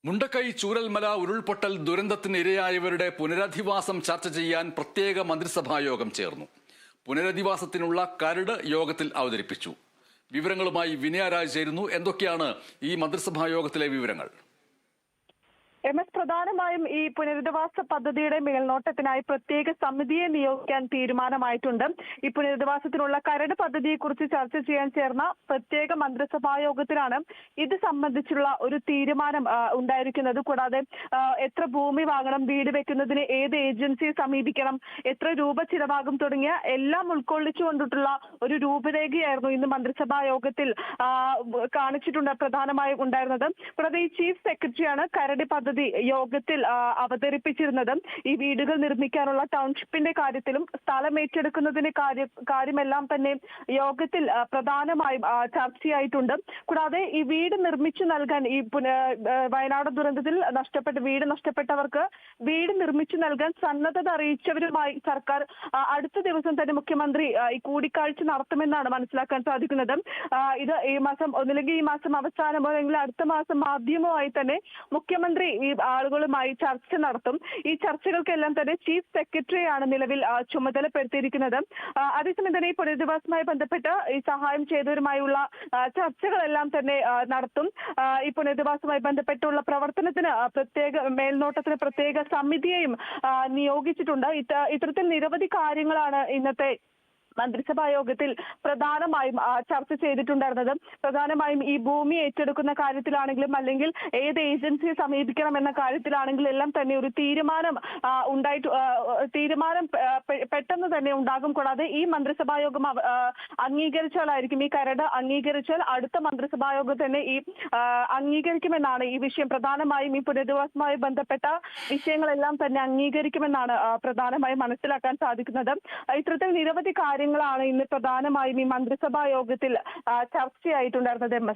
മുണ്ടക്കൈ ചൂരൽമല ഉരുൾപൊട്ടൽ ദുരന്തത്തിന് ഇരയായവരുടെ പുനരധിവാസം ചർച്ച ചെയ്യാൻ പ്രത്യേക മന്ത്രിസഭായോഗം ചേർന്നു. പുനരധിവാസത്തിനുള്ള കരട് യോഗത്തിൽ അവതരിപ്പിച്ചു. വിവരങ്ങളുമായി വിനയ രാജ് ചേരുന്നു. എന്തൊക്കെയാണ് ഈ മന്ത്രിസഭായോഗത്തിലെ വിവരങ്ങൾ? പ്രധാനമായും ഈ പുനരധിവാസ പദ്ധതിയുടെ മേൽനോട്ടത്തിനായി പ്രത്യേക സമിതിയെ നിയോഗിക്കാൻ തീരുമാനമായിട്ടുണ്ട്. ഈ പുനരധിവാസത്തിനുള്ള കരട് പദ്ധതിയെക്കുറിച്ച് ചർച്ച ചെയ്യാൻ ചേർന്ന പ്രത്യേക മന്ത്രിസഭാ യോഗത്തിലാണ് ഇത് സംബന്ധിച്ചുള്ള ഒരു തീരുമാനം ഉണ്ടായിരിക്കുന്നത്. കൂടാതെ എത്ര ഭൂമി വാങ്ങണം, വീട് വെക്കുന്നതിന് ഏത് ഏജൻസിയെ സമീപിക്കണം, എത്ര രൂപ ചിലവാകും തുടങ്ങിയ എല്ലാം ഉൾക്കൊള്ളിച്ചുകൊണ്ടിട്ടുള്ള ഒരു രൂപരേഖയായിരുന്നു ഇന്ന് മന്ത്രിസഭാ യോഗത്തിൽ പ്രധാനമായും ഉണ്ടായിരുന്നത്. കൂടാതെ ഈ ചീഫ് സെക്രട്ടറിയാണ് കരട് പദ്ധതി യോഗത്തിൽ അവതരിപ്പിച്ചിരുന്നത്. ഈ വീടുകൾ നിർമ്മിക്കാനുള്ള ടൗൺഷിപ്പിന്റെ കാര്യത്തിലും സ്ഥലം ഏറ്റെടുക്കുന്നതിന്റെ കാര്യമെല്ലാം തന്നെ യോഗത്തിൽ പ്രധാനമായും ചർച്ചയായിട്ടുണ്ട്. കൂടാതെ ഈ വീട് നിർമ്മിച്ചു നൽകാൻ ഈ വയനാട് ദുരന്തത്തിൽ വീട് നഷ്ടപ്പെട്ടവർക്ക് വീട് നിർമ്മിച്ചു നൽകാൻ സന്നദ്ധത അറിയിച്ചവരുമായി സർക്കാർ അടുത്ത ദിവസം തന്നെ മുഖ്യമന്ത്രി ഈ കൂടിക്കാഴ്ച നടത്തുമെന്നാണ് മനസ്സിലാക്കാൻ സാധിക്കുന്നത്. ഇത് ഈ മാസം ഒന്നില്ലെങ്കിൽ ഈ മാസം അവസാനമോ അല്ലെങ്കിൽ അടുത്ത മാസം ആദ്യമോ ആയി തന്നെ മുഖ്യമന്ത്രി ഈ ആളുകളുമായി ചർച്ച നടത്തും. ഈ ചർച്ചകൾക്കെല്ലാം തന്നെ ചീഫ് സെക്രട്ടറിയാണ് നിലവിൽ ചുമതലപ്പെടുത്തിയിരിക്കുന്നത്. അതേസമയം തന്നെ ഈ പുനരധിവാസവുമായി ബന്ധപ്പെട്ട് ഈ സഹായം ചെയ്തവരുമായുള്ള ചർച്ചകളെല്ലാം തന്നെ നടത്തും. ഈ പുനരധിവാസവുമായി ബന്ധപ്പെട്ടുള്ള പ്രവർത്തനത്തിന് മേൽനോട്ടത്തിന് പ്രത്യേക സമിതിയെയും നിയോഗിച്ചിട്ടുണ്ട്. ഇത്തരത്തിൽ നിരവധി കാര്യങ്ങളാണ് ഇന്നത്തെ മന്ത്രിസഭാ യോഗത്തിൽ പ്രധാനമായും ചർച്ച ചെയ്തിട്ടുണ്ടായിരുന്നത്. പ്രധാനമായും ഈ ഭൂമി ഏറ്റെടുക്കുന്ന കാര്യത്തിലാണെങ്കിലും അല്ലെങ്കിൽ ഏത് ഏജൻസിയെ സമീപിക്കണം എന്ന കാര്യത്തിലാണെങ്കിലും എല്ലാം തന്നെ ഒരു തീരുമാനം പെട്ടെന്ന് തന്നെ ഉണ്ടാകും. കൂടാതെ ഈ മന്ത്രിസഭാ യോഗം അംഗീകരിച്ചാലായിരിക്കും, ഈ കരട് അംഗീകരിച്ചാൽ അടുത്ത മന്ത്രിസഭാ യോഗം തന്നെ ഈ അംഗീകരിക്കുമെന്നാണ് ഈ വിഷയം പ്രധാനമായും ഈ പുനരധിവാസവുമായി ബന്ധപ്പെട്ട വിഷയങ്ങളെല്ലാം തന്നെ അംഗീകരിക്കുമെന്നാണ് പ്രധാനമായും മനസ്സിലാക്കാൻ സാധിക്കുന്നത്. ഇത്തരത്തിൽ നിരവധി കാര്യങ്ങളാണ് ഇന്ന് പ്രധാനമായും ഈ മന്ത്രിസഭാ യോഗത്തിൽ ചർച്ചയായിട്ടുണ്ടായിരുന്നത്.